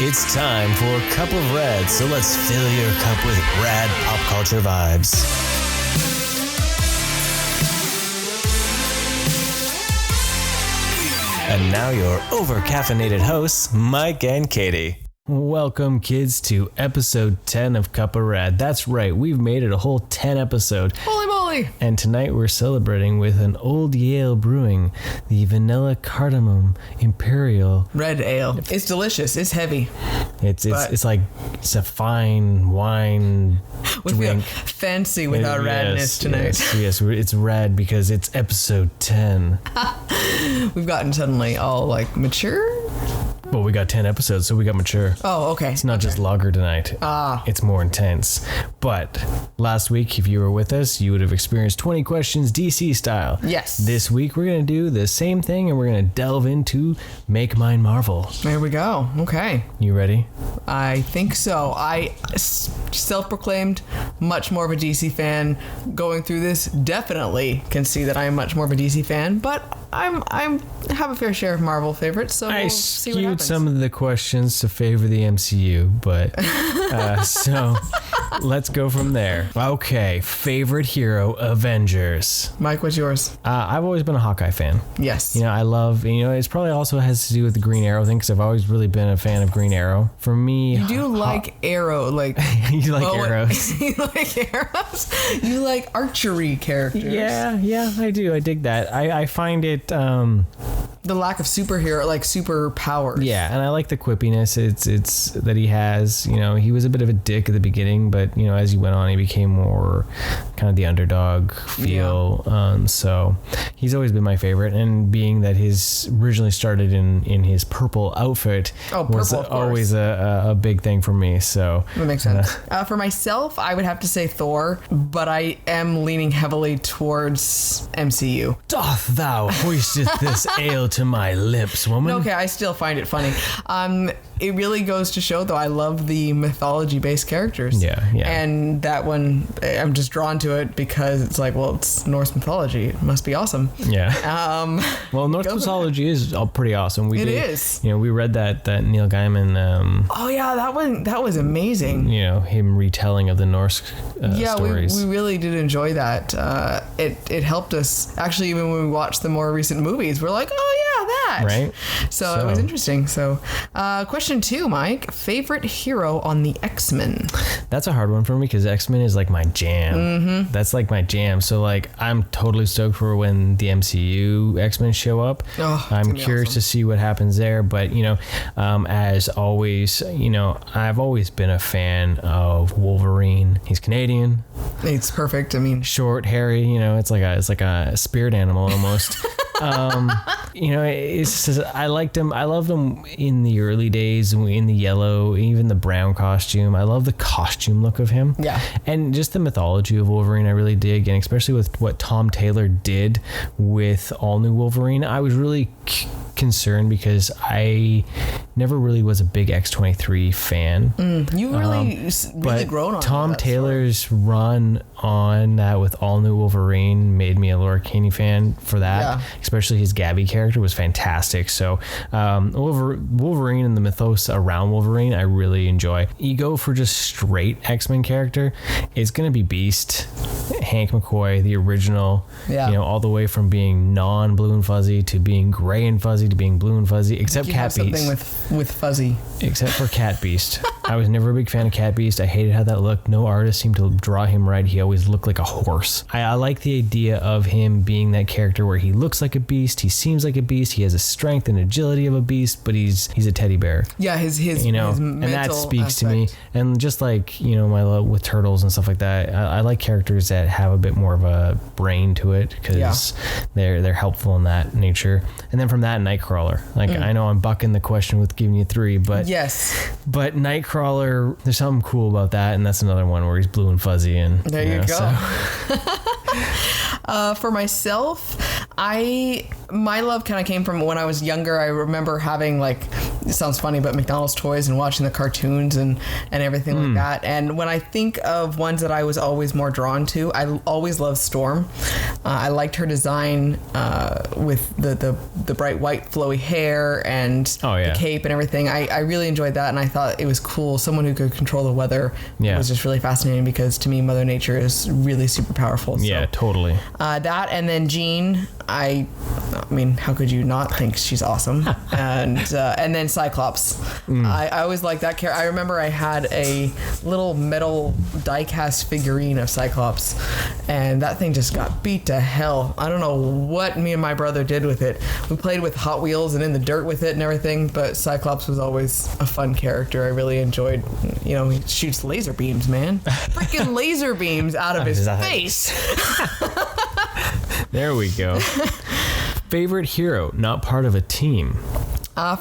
It's time for Cup of Rad, so let's fill your cup with rad pop culture vibes. And now your over-caffeinated hosts, Mike and Katie. Welcome, kids, to episode 10 of Cup of Rad. That's right, we've made it a whole 10 episode. Holy moly! And tonight we're celebrating with an Old Yale Brewing, the Vanilla Cardamom Imperial Red ale. It's delicious. It's heavy. It's like it's a fine wine we drink. feel fancy with our radness tonight. Yes, it's rad because it's episode 10. We've gotten suddenly all like mature. Well, we got 10 episodes, so we got mature. Oh, okay. It's not just lager tonight. It's more intense. But last week, if you were with us, you would have experienced 20 questions DC style. Yes. This week, we're going to do the same thing, and we're going to delve into Make Mine Marvel. There we go. Okay. You ready? I think so. I self-proclaimed much more of a DC fan. Going through this, definitely can see that I am much more of a DC fan, but I have a fair share of Marvel favorites, so we'll see what happens. Some of the questions to favor the MCU, but so let's go from there. Okay, favorite hero, Avengers. Mike, what's yours? I've always been a Hawkeye fan. Yes. You know, I love, it's probably also has to do with the Green Arrow thing, because I've always really been a fan of Green Arrow. For me... You do like Arrow, like... You like arrows. You like arrows? You like archery characters. Yeah, I do. I dig that. I find it... the lack of superhero, like superpowers. Yeah, and I like the quippiness it's that he has. He was a bit of a dick at the beginning, but as he went on, he became more kind of the underdog feel. Yeah. So he's always been my favorite, and being that his originally started in his purple outfit was always a big thing for me. So that makes sense. For myself, I would have to say Thor, but I am leaning heavily towards MCU. Doth thou hoisteth this ale to my lips, woman? Okay, I still find it funny. It really goes to show, though, I love the mythology-based characters. Yeah. And that one, I'm just drawn to it because it's like, well, it's Norse mythology. It must be awesome. Yeah. Well, Norse mythology is pretty awesome. It is. We read that Neil Gaiman. Oh yeah, that was amazing. Him retelling of the Norse stories. We really did enjoy that. It helped us actually, even when we watched the more recent movies. We're like, oh yeah, that. Right. So it was interesting. So, question 2, Mike. Favorite hero on the X-Men? That's a hard one for me because X-Men is like my jam. Mm-hmm. That's like my jam. So like I'm totally stoked for when the MCU X-Men show up. I'm curious to see what happens there. But as always, I've always been a fan of Wolverine. He's Canadian. It's perfect. I mean, short, hairy. It's like a spirit animal almost. It's just, I liked him. I loved him in the early days, in the yellow, even the brown costume. I love the costume look of him. Yeah. And just the mythology of Wolverine, I really dig. And especially with what Tom Taylor did with All New Wolverine, I was really concerned because I never really was a big X-23 fan. You really grown on Tom Taylor's run on that with All New Wolverine made me a Laura Kinney fan for that. Yeah. Especially his Gabby character was fantastic. So Wolverine and the mythos around Wolverine, I really enjoy. You go for just straight X-Men character, it's going to be Beast, Hank McCoy, the original. Yeah. All the way from being non-blue and fuzzy to being gray and fuzzy to being blue and fuzzy, except Cat Beast. Something with fuzzy. Except for Cat Beast. I was never a big fan of Cat Beast. I hated how that looked. No artist seemed to draw him right. He always looked like a horse. I like the idea of him being that character where he looks like a beast, he seems like a beast, he has the strength and agility of a beast, but he's a teddy bear. Yeah, his and that speaks to me. And just like my love with turtles and stuff like that, I like characters that have a bit more of a brain to it because they're helpful in that nature. And then from that, Nightcrawler. Like I know I'm bucking the question with giving you 3, but yes, but Nightcrawler, there's something cool about that, and that's another one where he's blue and fuzzy. And there you go. So. For myself, my love kind of came from when I was younger. I remember having it sounds funny, but McDonald's toys and watching the cartoons and everything like that. And when I think of ones that I was always more drawn to, I always loved Storm. I liked her design with the bright white flowy hair and the cape and everything. I really enjoyed that, and I thought it was cool. Someone who could control the weather was just really fascinating, because to me, Mother Nature is really super powerful. So, yeah, totally. That, and then Jean, I mean, how could you not think she's awesome? and then Cyclops. I always liked that character. I remember I had a little metal die-cast figurine of Cyclops, and that thing just got beat to hell. I don't know what me and my brother did with it. We played with Hot Wheels and in the dirt with it and everything, but Cyclops was always a fun character. I really enjoyed, he shoots laser beams, man. Freaking laser beams out of his face. There we go. Favorite hero, not part of a team?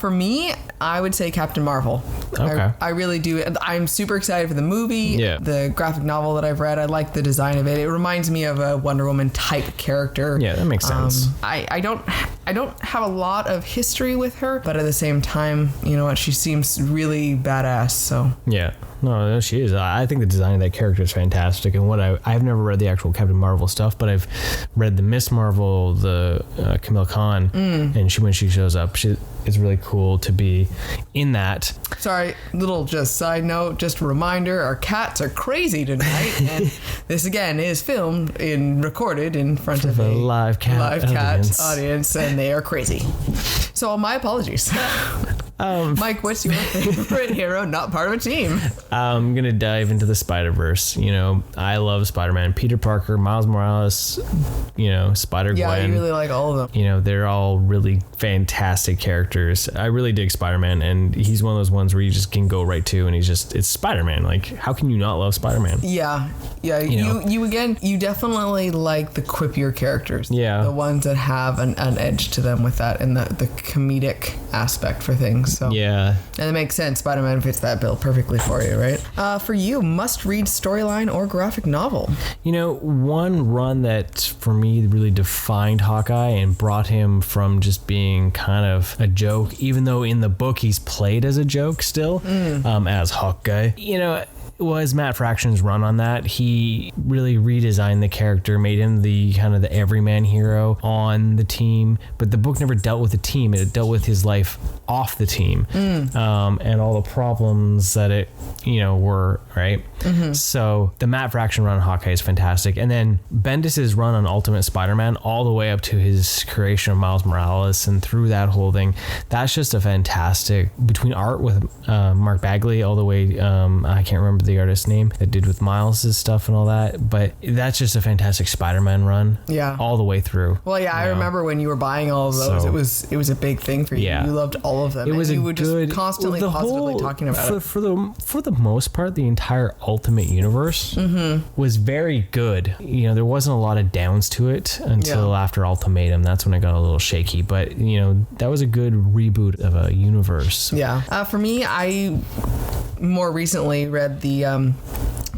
For me, I would say Captain Marvel. Okay. I really do. I'm super excited for the movie. Yeah. The graphic novel that I've read, I like the design of it. It reminds me of a Wonder Woman type character. Yeah, that makes sense. I don't have a lot of history with her, but at the same time, you know what? She seems really badass. So yeah. No, she is. I think the design of that character is fantastic. And I've never read the actual Captain Marvel stuff, but I've read the Miss Marvel, the Camille Khan, and when she shows up, it's really cool to be in that. Sorry, little just side note, just a reminder, our cats are crazy tonight, and this again is recorded in front of a live cat audience, and they are crazy. So my apologies. Mike, what's your favorite hero not part of a team? I'm gonna dive into the Spider-Verse. I love Spider-Man, Peter Parker, Miles Morales, Spider-Gwen. Yeah, you really like all of them. They're all really fantastic characters. I really dig Spider-Man, and he's one of those ones where you just can go right to, and it's Spider-Man. Like, how can you not love Spider-Man? Yeah. You definitely like the quippier characters. Yeah. The ones that have an edge to them with that, and the comedic aspect for things. So yeah, and it makes sense. Spider-Man fits that bill perfectly for you, right? For you, must-read storyline or graphic novel? One run that for me really defined Hawkeye and brought him from just being kind of a joke, even though in the book he's played as a joke still, as Hawkeye. Was Matt Fraction's run on that. He really redesigned the character, made him the kind of the everyman hero on the team, but the book never dealt with the team. It dealt with his life off the team, and all the problems that it were, right? So the Matt Fraction run on Hawkeye is fantastic, and then Bendis's run on Ultimate Spider-Man all the way up to his creation of Miles Morales and through that whole thing, that's just a fantastic, between art with Mark Bagley all the way, I can't remember the artist's name that did with Miles' stuff and all that, but that's just a fantastic Spider-Man run. Yeah, all the way through. Well, yeah, I remember when you were buying all of those, it was a big thing for you. Yeah. You loved all of them. It was, and you were just constantly positively talking about it. For the most part, the entire Ultimate Universe was very good. There wasn't a lot of downs to it until after Ultimatum. That's when it got a little shaky, but that was a good reboot of a universe. Yeah. For me, I more recently read the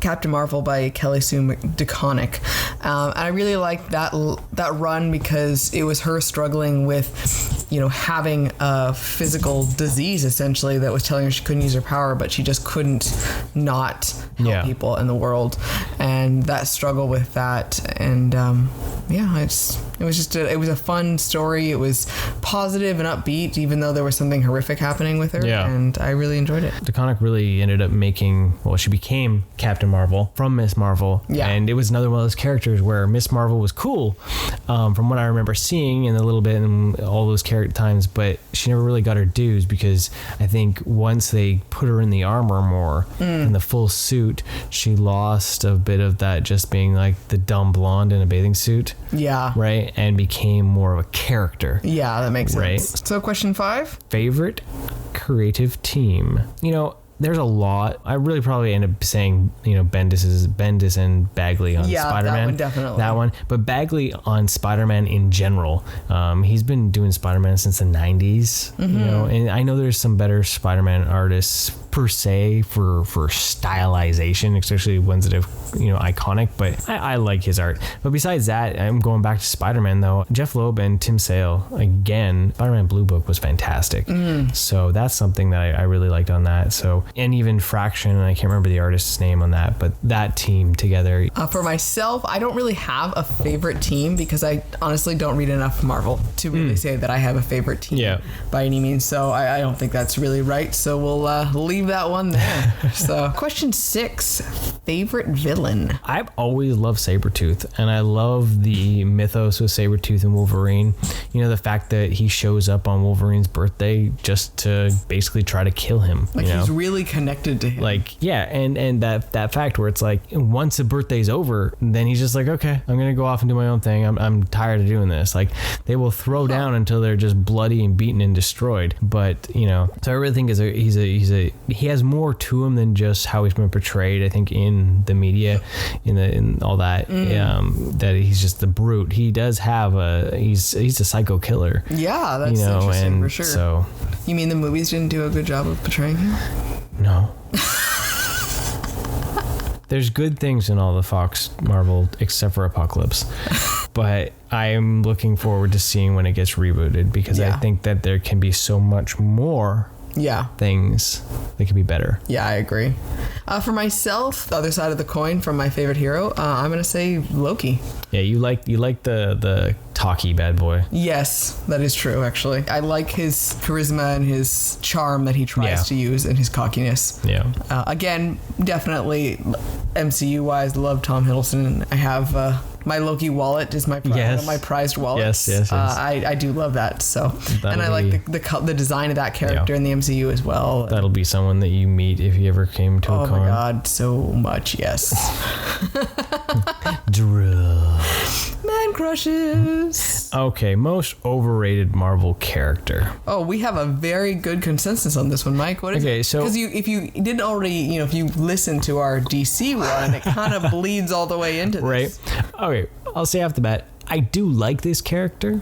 Captain Marvel by Kelly Sue DeConnick. And I really liked that run because it was her struggling with, having a physical disease essentially that was telling her she couldn't use her power, but she just couldn't not help people in the world, and that struggle with that. And it was a fun story. It was positive and upbeat, even though there was something horrific happening with her. Yeah. And I really enjoyed it. DeConnick really ended up she became Captain Marvel from Miss Marvel. Yeah. And it was another one of those characters where Miss Marvel was cool, from what I remember seeing in a little bit and all those character times, but she never really got her dues, because I think once they put her in the armor more, in the full suit, she lost a bit of that just being like the dumb blonde in a bathing suit. Yeah. Right? And became more of a character. Yeah, that makes sense. Right? So question 5. Favorite creative team? There's a lot. I really probably end up saying, Bendis and Bagley on Spider-Man. That one definitely. That one. But Bagley on Spider-Man in general. He's been doing Spider-Man since the 90s, and I know there's some better Spider-Man artists per se for stylization, especially ones that have, iconic, but I like his art. But besides that, I'm going back to Spider-Man though. Jeff Loeb and Tim Sale, again, Spider-Man Blue Book was fantastic. So that's something that I really liked on that. So, and even Fraction, and I can't remember the artist's name on that, but that team together. For myself, I don't really have a favorite team because I honestly don't read enough Marvel to really say that I have a favorite team by any means. So I don't think that's really right. So we'll leave that one there. So question 6, favorite villain. I've always loved Sabretooth, and I love the mythos with Sabretooth and Wolverine. The fact that he shows up on Wolverine's birthday just to basically try to kill him. Like he's really connected to him. Like, yeah, and that fact where it's like once the birthday's over, then he's just like, okay, I'm gonna go off and do my own thing. I'm tired of doing this. Like, they will throw down until they're just bloody and beaten and destroyed. But so I really think he has more to him than just how he's been portrayed. I think in the media, in all that, that he's just the brute. He does have he's a psycho killer. Yeah, that's interesting for sure. So, you mean the movies didn't do a good job of portraying him? No. There's good things in all the Fox Marvel except for Apocalypse. But I am looking forward to seeing when it gets rebooted, because I think that there can be so much more things that could be better. Yeah, I agree. For myself, the other side of the coin from my favorite hero, I'm gonna say Loki. Yeah, you like the talky bad boy. Yes, that is true, actually. I like his charisma and his charm that he tries to use, and his cockiness. Yeah. Again, definitely MCU wise, love Tom Hiddleston. I have my Loki wallet is my prized wallet. Yes. I do love that. So, and I like the design of that character in the MCU as well. That'll be someone that you meet if you ever came to a con. Oh my god, so much, yes. Drill. Man crushes. Okay, most overrated Marvel character. Oh, we have a very good consensus on this one, Mike. What is it? So because if you didn't already, if you listened to our DC one, it kind of bleeds all the way into this. Right. Okay, I'll say off the bat, I do like this character.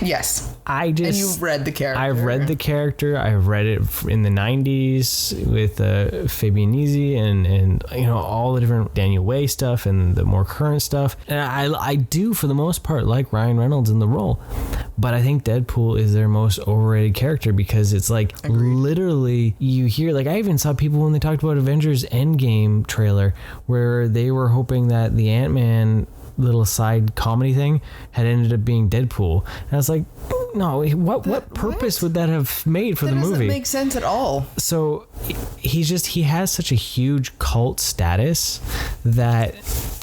Yes. And you've read the character. I've read the character. I've read it in the 90s with Fabianese and all the different Daniel Way stuff and the more current stuff. And I do, for the most part, like Ryan Reynolds in the role. But I think Deadpool is their most overrated character, because it's like literally you hear, like, I even saw people when they talked about Avengers Endgame trailer where they were hoping that the Ant-Man little side comedy thing had ended up being Deadpool, and I was like, no, what purpose would that have made for the movie? That doesn't make sense at all. So he has such a huge cult status that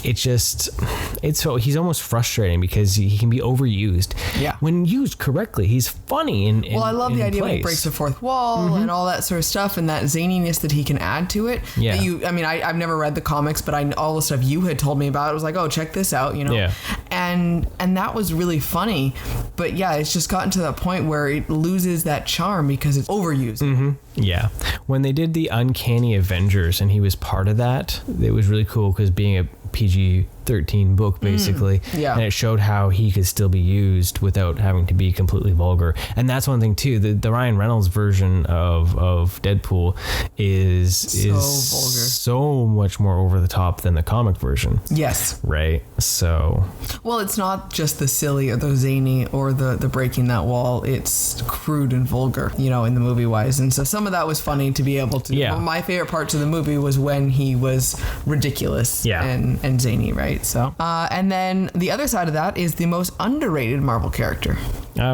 he's almost frustrating, because he can be overused. Yeah. When used correctly, he's funny. Well, I love the idea when he breaks the fourth wall and all that sort of stuff, and that zaniness that he can add to it. Yeah. I've never read the comics, but all the stuff you had told me about, I was like, oh, check this out, Yeah. And that was really funny. But yeah, it's just gotten to that point where it loses that charm because it's overused. Yeah. When they did the Uncanny Avengers and he was part of that, it was really cool, because being a PG-13 book, basically, and it showed how he could still be used without having to be completely vulgar. And that's one thing too, the Ryan Reynolds version of Deadpool is so much more over the top than the comic version. Yes. Right. So, well, it's not just the silly or the zany or the breaking that wall, it's crude and vulgar, in the movie wise. And so some of that was funny to be able to. Well, my favorite parts of the movie was when he was ridiculous and zany, right? So, and then the other side of that is the most underrated Marvel character.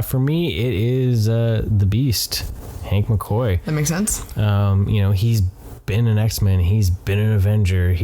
For me, it is the Beast, Hank McCoy. That makes sense. He's been an X-Men. He's been an Avenger.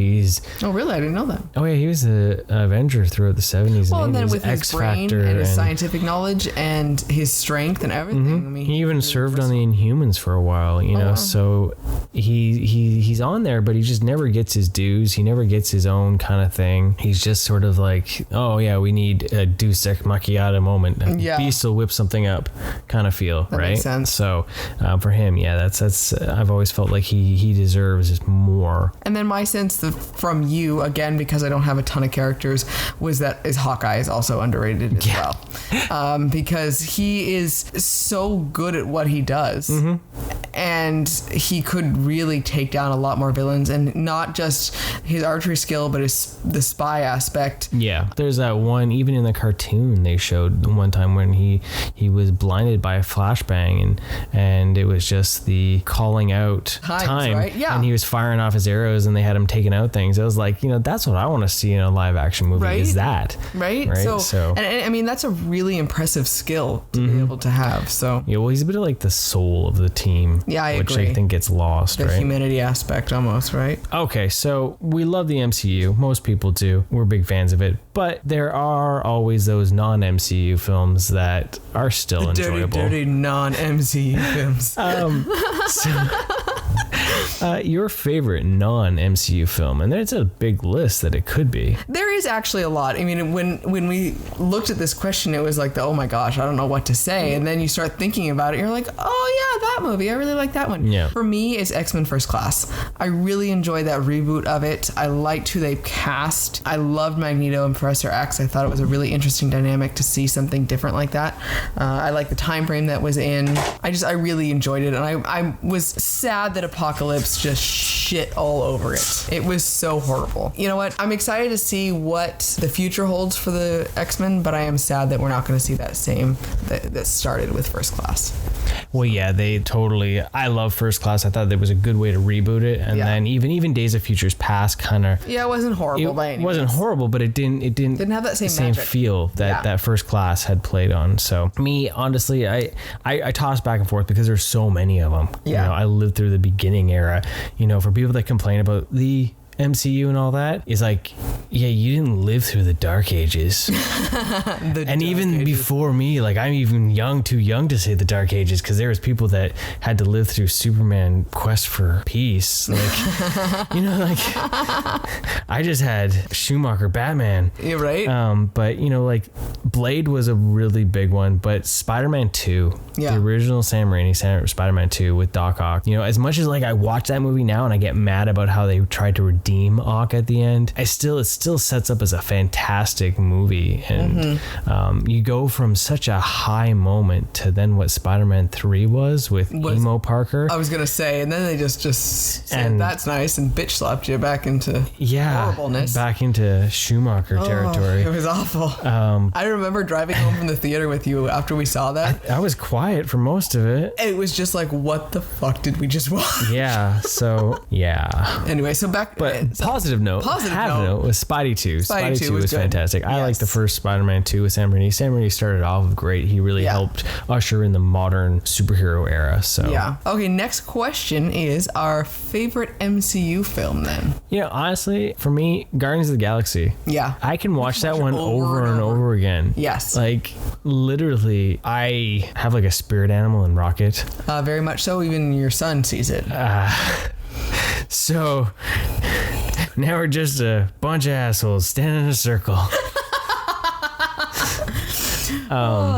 Oh, really? I didn't know that. Oh, yeah. He was an Avenger throughout the 70s. Well, and then with his brain and his scientific knowledge and his strength and everything. He even served on the Inhumans for a while, wow. So he's on there, but he just never gets his dues. He never gets his own kind of thing. He's just sort of like, oh, yeah, we need a Deus Ex Machina moment. Beast will whip something up kind of feel, that right? Makes sense. So for him, that's I've always felt like he deserves more. And then my sense from you, again, because I don't have a ton of characters, was that Hawkeye is also underrated as well. Because he is so good at what he does. and he could really take down a lot more villains, and not just his archery skill, but the spy aspect. Yeah, there's that one, even in the cartoon they showed one time when he was blinded by a flashbang, and it was just the calling out time, right? Yeah. And he was firing off his arrows and they had him taking out things. I was like, that's what I want to see in a live action movie, right? Is that right? So and I mean, that's a really impressive skill to be able to have. So yeah, well, he's a bit of like the soul of the team. Yeah, I which agree. I think gets lost, the right? humanity aspect almost, right? Okay, so we love the MCU. Most people do. We're big fans of it. But there are always those non-MCU films that are still enjoyable. Dirty non-MCU films. Your favorite non-MCU film, and there's a big list that it could be. There is actually a lot. I mean, when we looked at this question, it was like, oh my gosh, I don't know what to say. And then you start thinking about it, you're like, oh yeah, that movie, I really like that one. Yeah. For me, it's X-Men First Class. I really enjoyed that reboot of it. I liked who they cast. I loved Magneto and Professor X. I thought it was a really interesting dynamic to see something different like that. I like the time frame that was in. I really enjoyed it, and I was sad that Apocalypse just shit all over it. It was so horrible. You know what? I'm excited to see what the future holds for the X-Men, but I am sad that we're not going to see that same that started with First Class. Well, yeah, they totally. I love First Class. I thought that was a good way to reboot it, and then even Days of Futures Past kind of. Yeah, it wasn't horrible by any means. It wasn't horrible, but it didn't have that same magic. feel that First Class had played on. So me, honestly, I toss back and forth because there's so many of them. Yeah, I lived through the beginning era. For people that complain about the MCU and all that, is like, yeah, you didn't live through the Dark Ages. Before me, like, I'm even too young to say the Dark Ages, because there was people that had to live through Superman Quest for Peace, like, I just had Schumacher Batman. Yeah, right. But like, Blade was a really big one, but Spider-Man 2, the original Sam Raimi Spider-Man 2 with Doc Ock, as much as like I watch that movie now and I get mad about how they tried to redeem Ock at the end, it still sets up as a fantastic movie, and you go from such a high moment to then what Spider-Man 3 was with emo Parker. I was gonna say, and then they just said that's nice and bitch slapped you back into horribleness, back into Schumacher territory. It was awful. I remember driving home from the theater with you after we saw that. I was quiet for most of it. It was just like, what the fuck did we just watch? Yeah. So yeah. Anyway, so back. But positive note was Spidey 2. Spidey 2 was fantastic. Yes. I liked the first Spider-Man 2 with Sam Raimi. Sam Raimi started off great. He really helped usher in the modern superhero era. So yeah. Okay, next question is our favorite MCU film then. Honestly, for me, Guardians of the Galaxy. Yeah. I can watch that one over and over again. Yes. Like, literally, I have like a spirit animal in Rocket. Very much so. Even your son sees it. So now we're just a bunch of assholes standing in a circle.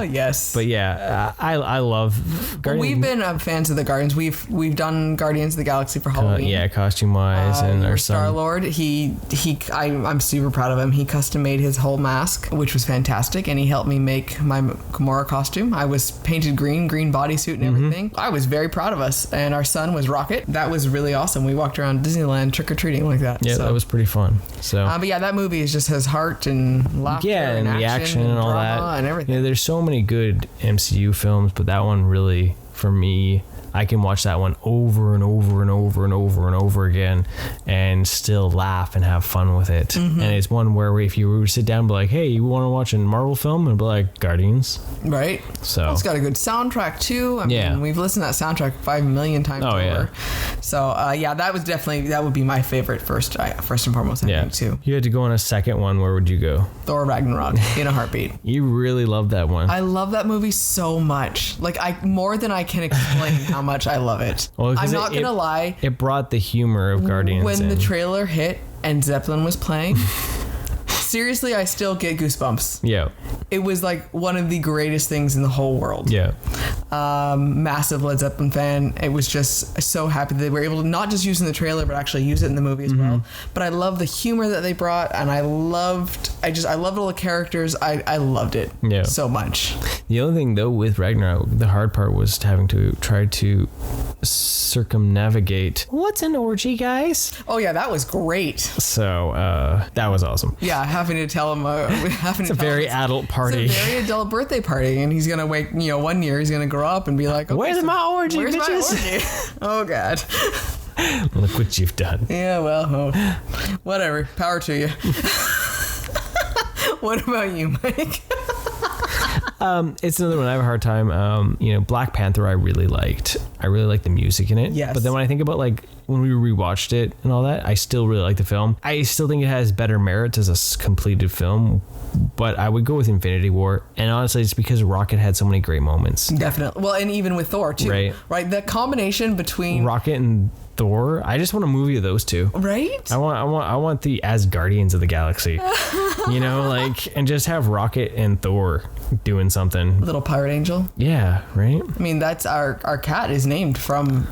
Yes. But yeah, I love Guardians. We've been fans of the Guardians. We've done Guardians of the Galaxy for Halloween. Costume wise, and our son Star-Lord. I'm super proud of him. He custom made his whole mask, which was fantastic, and he helped me make my Gamora costume. I was painted green bodysuit and everything. I was very proud of us, and our son was Rocket. That was really awesome. We walked around Disneyland trick-or-treating like that. Yeah, that was pretty fun. So but yeah, that movie just has heart and laughter and the action and all that and everything. There's so many good MCU films, but that one really, for me, I can watch that one over and over and over and over and over again and still laugh and have fun with it. And it's one where if you were to sit down and be like, hey, you want to watch a Marvel film? And be like, Guardians. Right. So it's got a good soundtrack too. I mean, we've listened to that soundtrack 5 million times over. Yeah. So that would be my favorite first and foremost, I think, too. You had to go on a second one. Where would you go? Thor Ragnarok in a heartbeat. You really love that one. I love that movie so much. Like, more than I can explain how much I love it. Well, I'm not gonna lie. It brought the humor of Guardians when the trailer hit and Zeppelin was playing. seriously, I still get goosebumps. Yeah. It was like one of the greatest things in the whole world. Yeah. Massive Led Zeppelin fan. It was just so happy that they were able to not just use it in the trailer, but actually use it in the movie as well. But I love the humor that they brought, and I loved all the characters. I loved it so much. The only thing though with Ragnarok, the hard part was having to try to circumnavigate. What's an orgy, guys? Oh yeah, that was great. So that was awesome. Yeah, having to tell him it's a very adult party. It's a very adult birthday party, and he's gonna wake. 1 year he's gonna grow up and be like, okay, "Where's my orgy, where's bitches?" My orgy? Oh God. Look what you've done. Yeah, well, whatever. Power to you. What about you, Mike? It's another one I have a hard time. Black Panther I really liked. I really liked the music in it. Yes. But then when I think about like when we rewatched it and all that, I still really like the film. I still think it has better merits as a completed film. But I would go with Infinity War, and honestly, it's because Rocket had so many great moments. Definitely. Well, and even with Thor too. Right. The combination between Rocket and Thor. I just want a movie of those two. Right. I want the Asgardians of the galaxy. And just have Rocket and Thor doing something. Little pirate angel. Yeah. Right. I mean, that's our cat is named from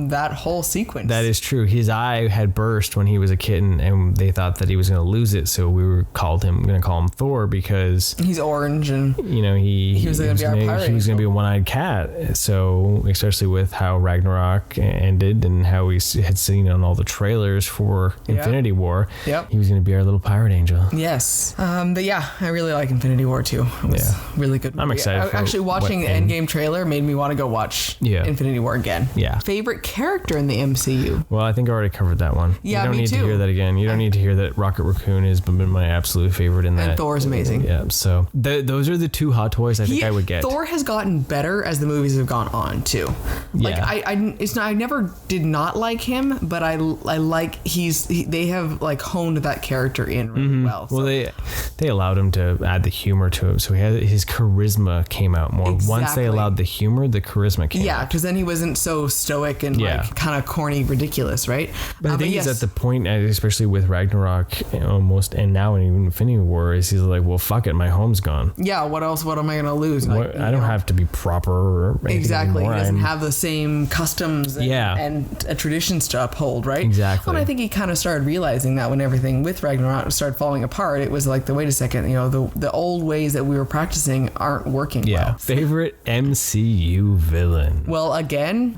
that whole sequence. That is true. His eye had burst when he was a kitten, and they thought that he was going to lose it, so we were going to call him Thor because he's orange and he was going to be our pirate. He was going to be a one-eyed cat. So especially with how Ragnarok ended and how we had seen on all the trailers for Infinity War, he was going to be our little pirate angel. Yes. But yeah, I really like Infinity War too. It was really good movie. I'm excited. Actually, watching the Endgame trailer made me want to go watch Infinity War again. Yeah. Favorite character in the MCU? Well, I think I already covered that one. Yeah, you don't me need too. to hear that again. You don't need to hear that Rocket Raccoon has been my absolute favorite in that. And Thor's amazing. Yeah, so those are the two hot toys I think I would get. Thor has gotten better as the movies have gone on too. Like I never did not like him, but I like they have like honed that character in really well. So. Well, they allowed him to add the humor to him, so his charisma came out more. Exactly. Once they allowed the humor, the charisma came out. Yeah, because then he wasn't so stoic and like kind of corny, ridiculous, right? But I think he's at the point, especially with Ragnarok almost, and now in Infinity War, is he's like, well, fuck it, my home's gone. Yeah, what else? What am I gonna lose? I don't have to be proper or exactly. Anymore. He doesn't have the same customs and traditions to uphold, right? Exactly. Well, I think he kind of started realizing that when everything with Ragnarok started falling apart, it was like, wait a second, the old ways that we were practicing aren't working well. Favorite MCU villain? Well, again,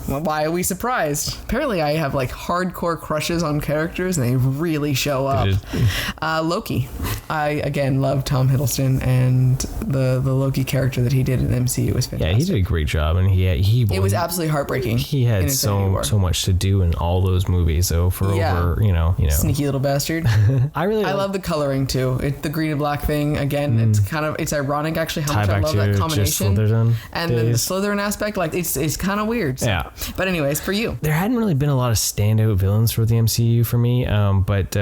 why are we surprised? Apparently I have like hardcore crushes on characters and they really show up. Loki. I again love Tom Hiddleston, and the Loki character that he did in the MCU was fantastic. Yeah, he did a great job, and it was absolutely heartbreaking. He had so much to do in all those movies, so for over sneaky little bastard. I love the coloring too. The green and black thing again. It's ironic actually how much I love that combination. And then the Slytherin aspect, like it's kind of weird. So. Yeah. But anyways, for you, there hadn't really been a lot of standout villains for the MCU for me, but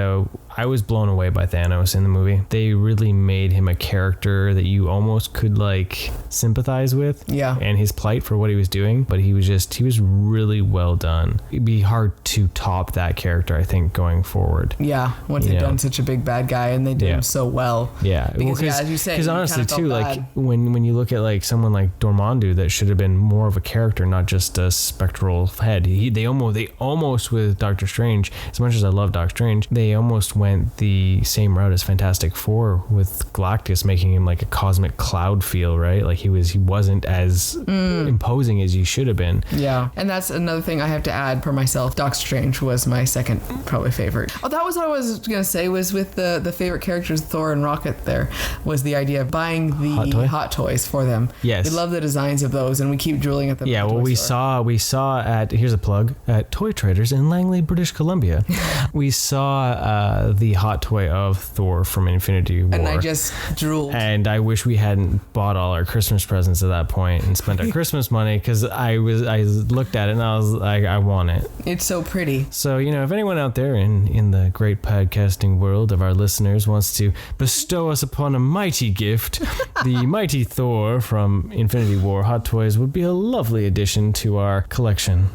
I was blown away by Thanos in the movie. They really made him a character that you almost could like sympathize with. Yeah. And his plight for what he was doing, but he was really well done. It'd be hard to top that character, I think, going forward. Yeah. Once they've done such a big bad guy and they did him so well. Yeah. Because as you say, because honestly too, like when you look at like someone like Dormammu, that should have been more of a character, not just a spectral head. They almost with Doctor Strange, as much as I love Doctor Strange, they almost went the same route as Fantastic Four with Galactus, making him like a cosmic cloud feel, right? Like he wasn't as imposing as he should have been. Yeah. And that's another thing I have to add for myself. Doctor Strange was my second probably favorite. Oh, that was what I was gonna say, was with the favorite characters, Thor and Rocket, there was the idea of buying the hot toys for them. Yes. We love the designs of those, and we keep drooling at them. Yeah, well, we saw at, here's a plug, at Toy Traders in Langley, British Columbia. We saw the hot toy of Thor from Infinity War. And I just drooled. And I wish we hadn't bought all our Christmas presents at that point and spent our Christmas money, because I looked at it and I was like, I want it. It's so pretty. So, if anyone out there in the great podcasting world of our listeners wants to bestow us upon a mighty gift, the mighty Thor from Infinity War Hot Toys would be a lovely addition to our collection.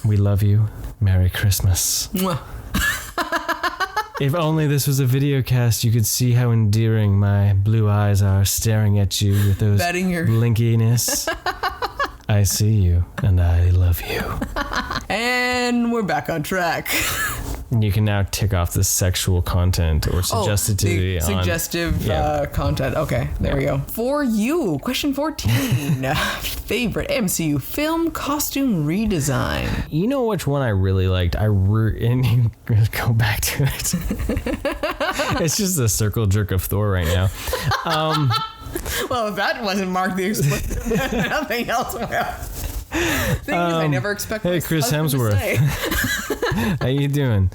We love you. Merry Christmas. If only this was a video cast, you could see how endearing my blue eyes are staring at you with those blinkiness. I see you, and I love you. And we're back on track. You can now tick off the sexual content or suggestivity on suggestive content. Okay, there we go. For you, question 14. Favorite MCU film costume redesign? You know which one I really liked? And you go back to it. It's just a circle jerk of Thor right now. Well, if that wasn't marked the explicit, nothing else will. Thing is, I never expect. Hey, Chris Hemsworth. How you doing?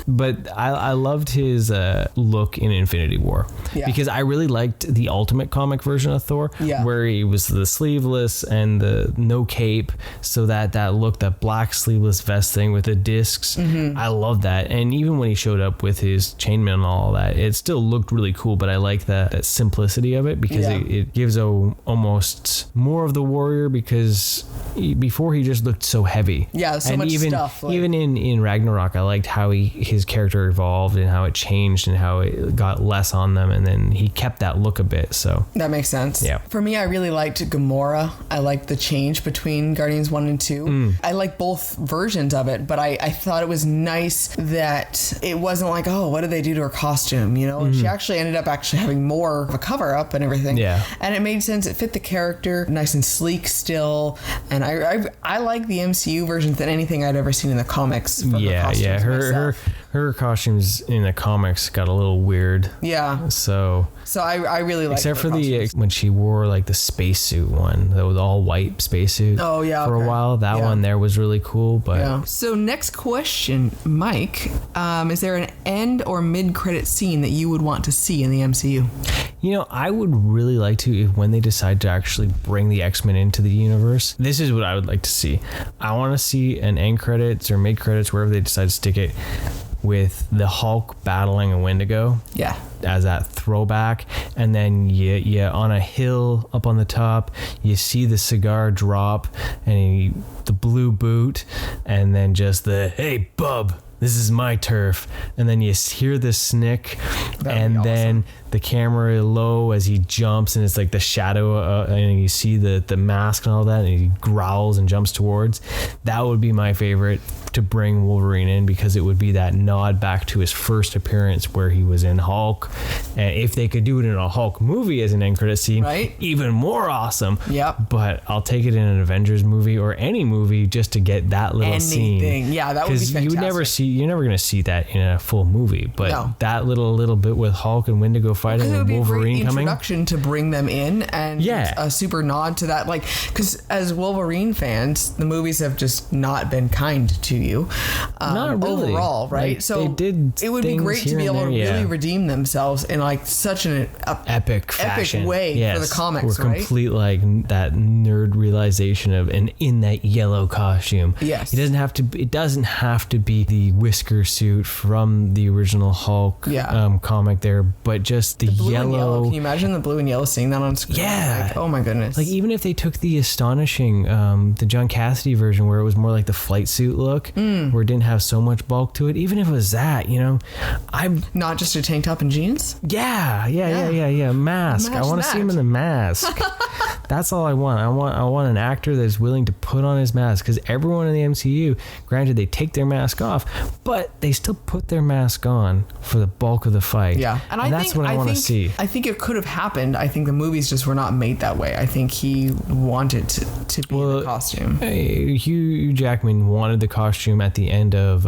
But I loved his look in Infinity War because I really liked the Ultimate comic version of Thor, where he was the sleeveless and the no cape, so that look, that black sleeveless vest thing with the discs. I love that, and even when he showed up with his chainmail and all that, it still looked really cool. But I like that simplicity of it because it gives almost more of the warrior, because before he just looked so heavy. Yeah, so much stuff. Even in Ragnarok, I liked how his character evolved and how it changed and how it got less on them, and then he kept that look a bit. So that makes sense. Yeah. For me, I really liked Gamora. I liked the change between Guardians 1 and 2. I like both versions of it, but I thought it was nice that it wasn't like, oh, what did they do to her costume? You know, and she actually ended up having more of a cover up and everything. Yeah. And it made sense. It fit the character, nice and sleek still. And I like the MCU version than anything I'd ever seen in the comics. Her costumes in the comics got a little weird. Yeah. So I really like. Except for when she wore like the spacesuit one, that was all white spacesuit. Oh yeah. For a while, that one there was really cool. But So next question, Mike, is there an end or mid-credit scene that you would want to see in the MCU? You know, I would really like to, when they decide to actually bring the X-Men into the universe, this is what I would like to see. I want to see an end credits or mid credits, wherever they decide to stick it, with the Hulk battling a Wendigo. Yeah. As that throwback, and then you on a hill up on the top, you see the cigar drop and the blue boot, and then just the "Hey bub, this is my turf," and then you hear the snick, and then the camera low as he jumps, and it's like the shadow, and you see the mask and all that, and he growls and jumps towards. That would be my favorite, to bring Wolverine in, because it would be that nod back to his first appearance where he was in Hulk. And if they could do it in a Hulk movie as an end credit scene, even more awesome. Yep. But I'll take it in an Avengers movie or any movie just to get that little scene. Yeah, that would be fantastic. You're never going to see that in a full movie, but that little bit with Hulk and Wendigo fighting and Wolverine coming. It would be a great introduction to bring them in, and a super nod to that. Like, because as Wolverine fans, the movies have just not been kind to you. Not really. Overall, right? Like, so it would be great to be able to really redeem themselves in like such an epic way for the comics, or complete like that nerd realization of, and in that yellow costume. Yes. It doesn't have to be the whisker suit from the original Hulk comic there, but just the yellow. Can you imagine the blue and yellow seeing that on screen? Yeah. Like, oh my goodness. Like, even if they took the astonishing the John Cassidy version where it was more like the flight suit look, where it didn't have so much bulk to it, even if it was that, I'm not just a tank top and jeans. Yeah. Mask. I want to see him in the mask. That's all I want. I want an actor that's willing to put on his mask, because everyone in the MCU, granted, they take their mask off, but they still put their mask on for the bulk of the fight. Yeah, and that's what I want to see. I think it could have happened. I think the movies just were not made that way. I think he wanted to be in the costume. Hugh Jackman wanted the costume at the end of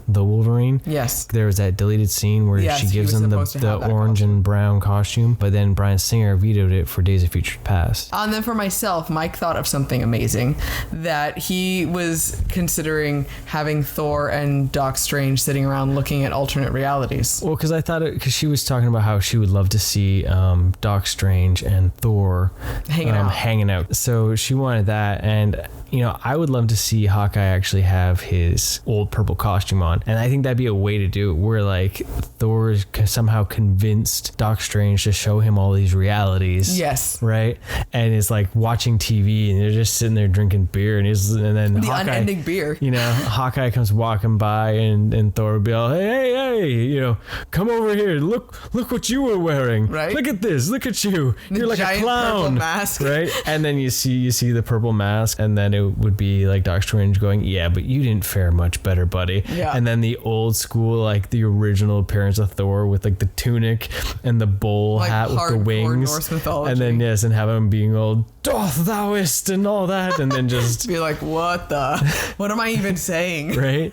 the Wolverine. Yes. There was that deleted scene where she gives him the orange and brown costume, but then Bryan Singer vetoed it for Days of Future Past. And then for myself, Mike thought of something amazing, that he was considering having Thor and Doc Strange sitting around looking at alternate realities. Well, because she was talking about how she would love to see Doc Strange and Thor hanging out. So she wanted that, and I would love to see Hawkeye actually have his old purple costume on. And I think that'd be a way to do it where like Thor somehow convinced Doc Strange to show him all these realities. Yes. Right? And it's like watching TV and they're just sitting there drinking beer and then the Hawkeye, unending beer. Hawkeye comes walking by and Thor would be all, hey, come over here. Look what you were wearing. Right. Look at this. Look at you. You're like a clown. Purple mask. Right? And then you see the purple mask and then it would be like Doc Strange going, yeah, but you didn't fare much better, buddy. Yeah. And then the old school, like the original appearance of Thor with like the tunic and the bowl like hat with the wings. Norse mythology. And then and have him being all doth thouist and all that and then just be like, what am I even saying? Right?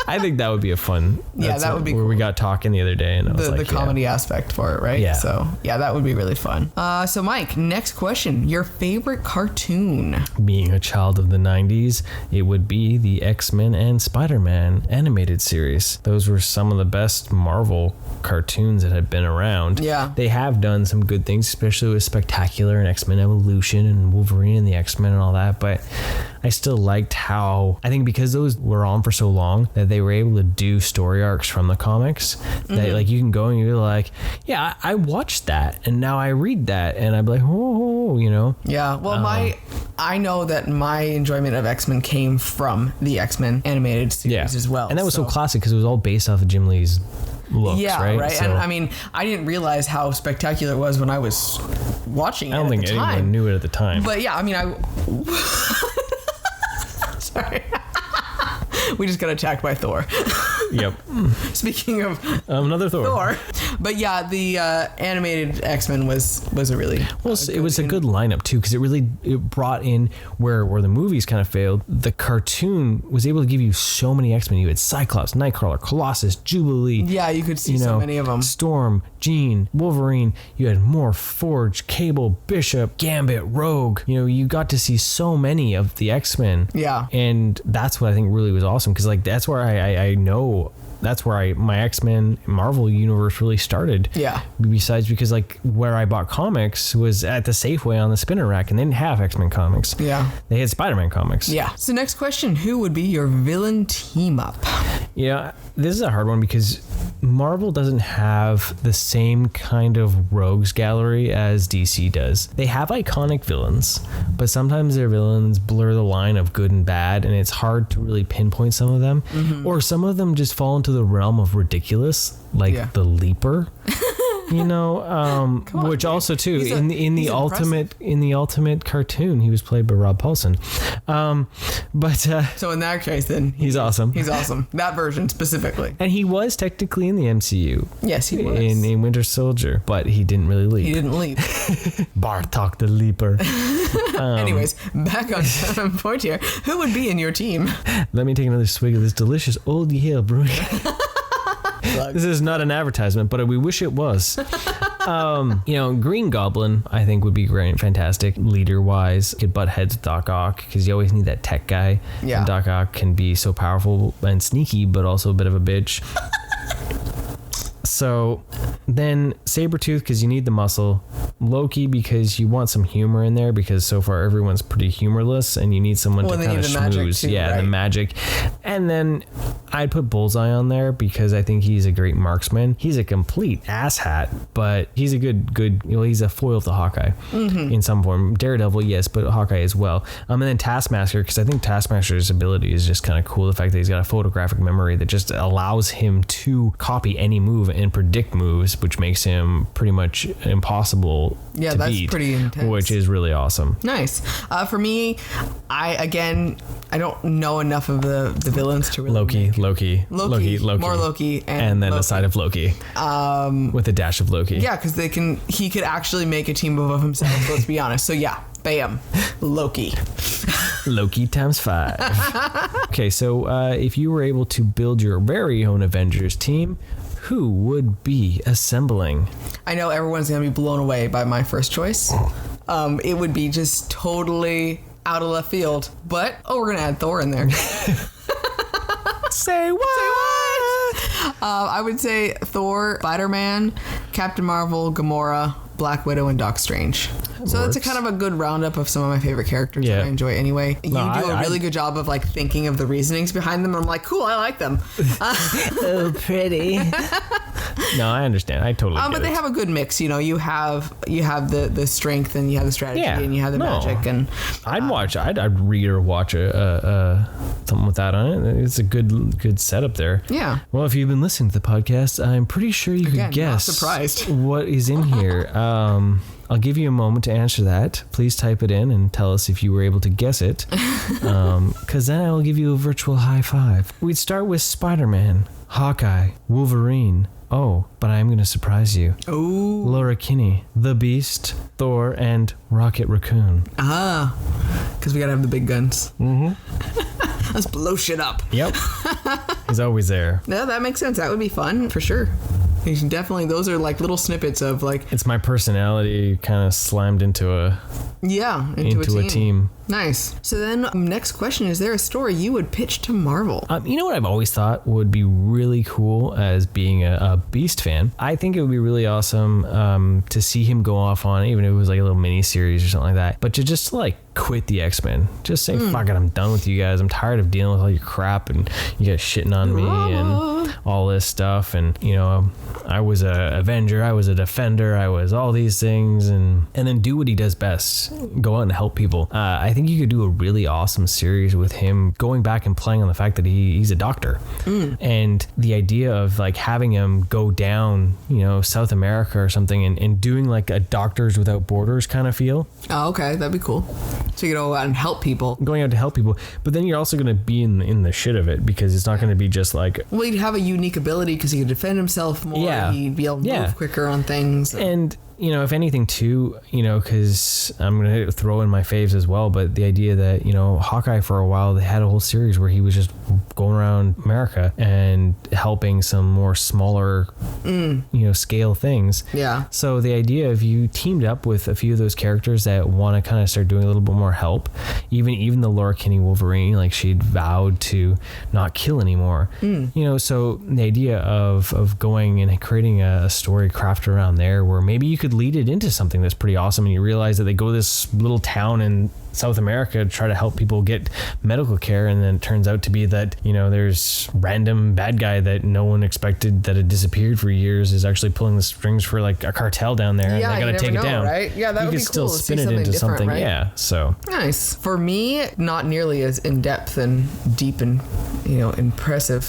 I think that would be a fun. That would be where cool. We got talking the other day and I was the comedy aspect for it, right? Yeah. So that would be really fun. So Mike, next question. Your favorite cartoon? Being a child of the 90s, it would be the X-Men and Spider-Man animated series. Those were some of the best Marvel cartoons that had been around. Yeah. They have done some good things, especially with Spectacular and X-Men Evolution and Wolverine and the X-Men and all that, but I still liked how, I think because those were on for so long that they were able to do story arcs from the comics that like you can go and you're like, yeah, I watched that and now I read that and I'm like, oh, Yeah. Well, I know that my enjoyment of X-Men came from the X-Men animated series as well. And that was so classic because it was all based off of Jim Lee's looks, right? So, and I mean, I didn't realize how spectacular it was when I was watching it. I don't think anyone knew it at the time. But yeah, I mean, sorry. We just got attacked by Thor. Yep. Speaking of another Thor. But yeah, the animated X-Men was a really it was a good lineup too because it brought in where the movies kind of failed. The cartoon was able to give you so many X-Men. You had Cyclops, Nightcrawler, Colossus, Jubilee. Yeah, you could see so many of them. Storm, Jean, Wolverine. You had more Forge, Cable, Bishop, Gambit, Rogue. You got to see so many of the X-Men. Yeah. And that's what I think really was awesome because like that's where I know that's where my X-Men Marvel universe really started. Yeah. Besides because like where I bought comics was at the Safeway on the spinner rack and they didn't have X-Men comics. Yeah. They had Spider-Man comics. Yeah. So next question, who would be your villain team up? Yeah, this is a hard one because Marvel doesn't have the same kind of rogues gallery as DC does. They have iconic villains, but sometimes their villains blur the line of good and bad, and it's hard to really pinpoint some of them. Mm-hmm. Or some of them just fall into the realm of ridiculous, like the Leaper. Which also too in the ultimate cartoon he was played by Rob Paulson, so in that case then he's awesome. That version specifically, and he was technically in the MCU. Yes, he was in Winter Soldier, but he didn't really leave. Bartok the Leaper. Anyways, back on point here. Who would be in your team? Let me take another swig of this delicious old Yale brewing. This is not an advertisement, but we wish it was. Green Goblin, I think, would be great, fantastic, leader-wise. Could butt heads with Doc Ock, because you always need that tech guy. Yeah. And Doc Ock can be so powerful and sneaky, but also a bit of a bitch. So then Sabretooth, because you need the muscle. Loki, because you want some humor in there, because so far everyone's pretty humorless and you need someone to kind of schmooze. The magic. And then I'd put Bullseye on there because I think he's a great marksman. He's a complete asshat, but he's a good he's a foil to Hawkeye in some form. Daredevil, yes, but Hawkeye as well. And then Taskmaster, because I think Taskmaster's ability is just kind of cool. The fact that he's got a photographic memory that just allows him to copy any move and predict moves, which makes him pretty much impossible to beat. That's pretty intense. Which is really awesome. Nice. For me, I don't know enough of the villains to really Loki. More Loki. And then Loki. a side of Loki. With a dash of Loki. Yeah, because he could actually make a team of himself, let's be honest. So yeah, bam. Loki. Loki times 5. Okay, so if you were able to build your very own Avengers team, who would be assembling? I know everyone's going to be blown away by my first choice. It would be just totally out of left field. But, we're going to add Thor in there. Say what? I would say Thor, Spider-Man, Captain Marvel, Gamora, Black Widow, and Doc Strange. So that's a kind of a good roundup of some of my favorite characters that I enjoy anyway. You do a really good job of like thinking of the reasonings behind them. I'm like, cool, I like them. Oh, pretty. No, I understand. I totally get but they have a good mix. You know, you have the strength and you have the strategy and you have the magic. And I'd read or watch something with that on it. It's a good setup there. Yeah. Well, if you've been listening to the podcast, I'm pretty sure you could guess what is in here. I'll give you a moment to answer that. Please type it in and tell us if you were able to guess it. Because then I'll give you a virtual high five. We'd start with Spider-Man, Hawkeye, Wolverine. Oh, but I'm going to surprise you. Oh. Laura Kinney, The Beast, Thor, and Rocket Raccoon. Because we got to have the big guns. Mm-hmm. Let's blow shit up. Yep. He's always there. Yeah, that makes sense. That would be fun, for sure. You should definitely, those are like little snippets of like... It's my personality kind of slammed into a team. Nice. So then next question, is there a story you would pitch to Marvel? You know what I've always thought would be really cool as being a Beast fan? I think it would be really awesome to see him go off on, even if it was like a little mini series or something like that, but to just like quit the X-Men. Just say, fuck it, I'm done with you guys. I'm tired of dealing with all your crap and you guys shitting on me and all this stuff. And, you know, I was a Avenger, I was a Defender, I was all these things, and then do what he does best. Go out and help people. I think you could do a really awesome series with him going back and playing on the fact that he's a doctor. And the idea of like having him go down, you know, South America or something and doing like a Doctors Without Borders kind of feel. Oh, okay. That'd be cool. So you go out and help people. Going out to help people. But then you're also going to be in the shit of it because it's not going to be just like... Well, he'd have a unique ability because he could defend himself more. Yeah. He'd be able to move quicker on things. And... you know, if anything too, you know, because I'm going to throw in my faves as well, but the idea that, you know, Hawkeye for a while, they had a whole series where he was just going around America and helping some more smaller, you know, scale things. Yeah. So the idea of you teamed up with a few of those characters that want to kind of start doing a little bit more help, even the Laura Kinney Wolverine, like she'd vowed to not kill anymore, you know, so the idea of going and creating a story crafted around there where maybe you could lead it into something that's pretty awesome and you realize that they go to this little town in South America to try to help people get medical care, and then it turns out to be that, you know, there's random bad guy that no one expected that had disappeared for years is actually pulling the strings for like a cartel down there, and they gotta take it down, right? Yeah, that would be cool. You could still spin it into something, right? Yeah. So nice. For me, not nearly as in depth and deep and, you know, impressive.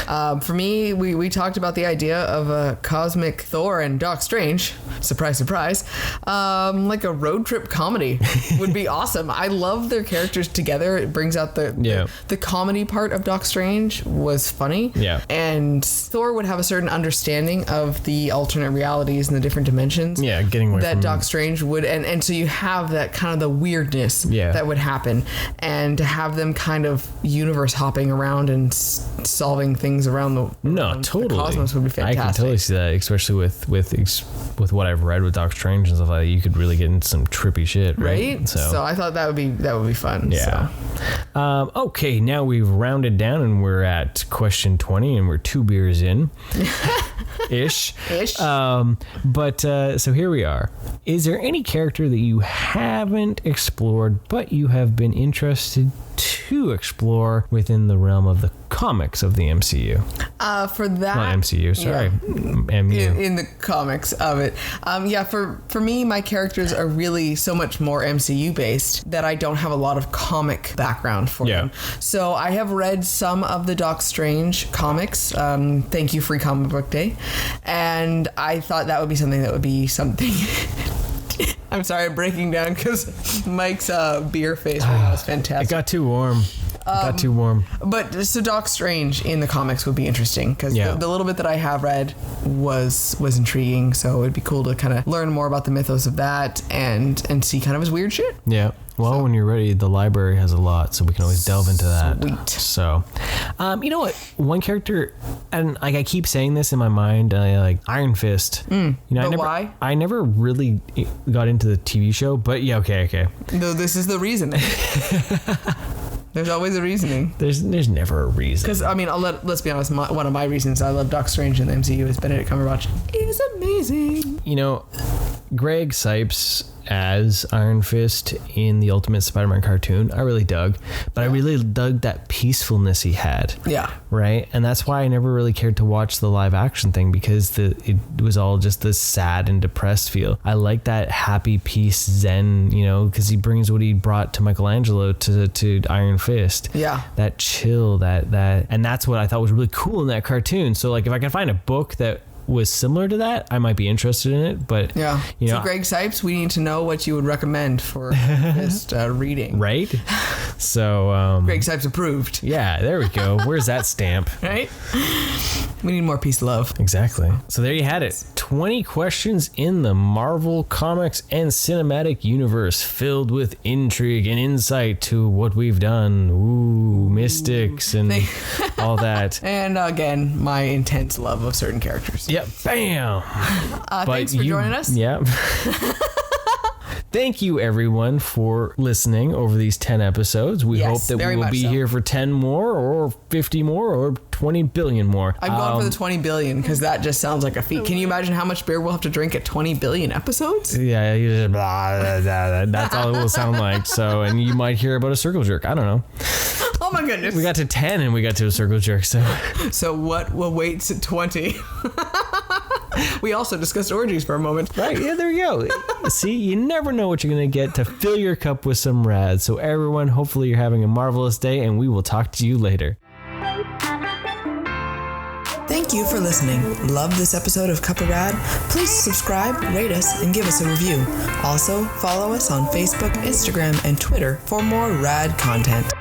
For me, we talked about the idea of a cosmic Thor and Doc Strange. Surprise, surprise. Like a road trip comedy would be awesome. I love their characters together. It brings out the comedy part of Doc Strange was funny. Yeah. And Thor would have a certain understanding of the alternate realities and the different dimensions. Yeah, getting away that from Doc Strange would, and so you have that kind of the weirdness that would happen, and to have them kind of universe hopping around and solving things around the cosmos would be fantastic. I can totally see that, especially with what I've read with Doc Strange and stuff like that. You could really get into some trippy shit, right? So I thought that would be fun. Yeah. So. Okay, now we've rounded down and we're at question 20 and we're 2 beers in. Ish. But so here we are. Is there any character that you haven't explored but you have been interested to explore within the realm of the comics of the MCU? For that, not MCU, sorry, MU. In the comics of it, for me, my characters are really so much more MCU based that I don't have a lot of comic background for them. So I have read some of the Doc Strange comics. Thank you, Free Comic Book Day, and I thought that would be something. I'm sorry, I'm breaking down because Mike's beer face right now is fantastic. It got too warm. But so Doc Strange in the comics would be interesting because the little bit that I have read was intriguing. So it'd be cool to kind of learn more about the mythos of that and see kind of his weird shit. Yeah. Well, when you're ready, the library has a lot, so we can always delve into that. Sweet. So, you know what? One character, and like I keep saying this in my mind, like Iron Fist. You know, why? I never really got into the TV show, but yeah, okay. No, this is the reason. There's always a reasoning. There's never a reason. Because, I mean, let's be honest, one of my reasons I love Doc Strange in the MCU is Benedict Cumberbatch is amazing. You know, Greg Sipes as Iron Fist in the Ultimate Spider-Man cartoon, I really dug. But I really dug that peacefulness he had. Yeah. Right? And that's why I never really cared to watch the live action thing, because it was all just this sad and depressed feel. I like that happy peace zen, because he brings what he brought to Michelangelo to Iron Fist. Yeah. That chill, that and that's what I thought was really cool in that cartoon. So like if I can find a book that was similar to that, I might be interested in it. But yeah, so Greg Sipes, we need to know what you would recommend for this reading, right? So Greg Sipes approved. Yeah, there we go. Where's that stamp? Right? We need more peace, love. Exactly. So there you had it. 20 questions in the Marvel Comics and Cinematic Universe, filled with intrigue and insight to what we've done. Ooh, mystics and all that. And again, my intense love of certain characters. Yep. Bam. Thanks for joining us. Yeah. Thank you, everyone, for listening over these 10 episodes. We hope that we will be here for 10 more or 50 more or 20 billion more. I'm going for the 20 billion because that just sounds like a feat. Can you imagine how much beer we'll have to drink at 20 billion episodes? Yeah, that's all it will sound like. So, and you might hear about a circle jerk. I don't know. Oh my goodness. We got to 10 and we got to a circle jerk. So what awaits at 20? We also discussed orgies for a moment. Right, yeah, there you go. See, you never know what you're going to get to fill your cup with some rad. So everyone, hopefully you're having a marvelous day, and we will talk to you later. Thank you for listening. Love this episode of Cup of Rad? Please subscribe, rate us, and give us a review. Also, follow us on Facebook, Instagram, and Twitter for more rad content.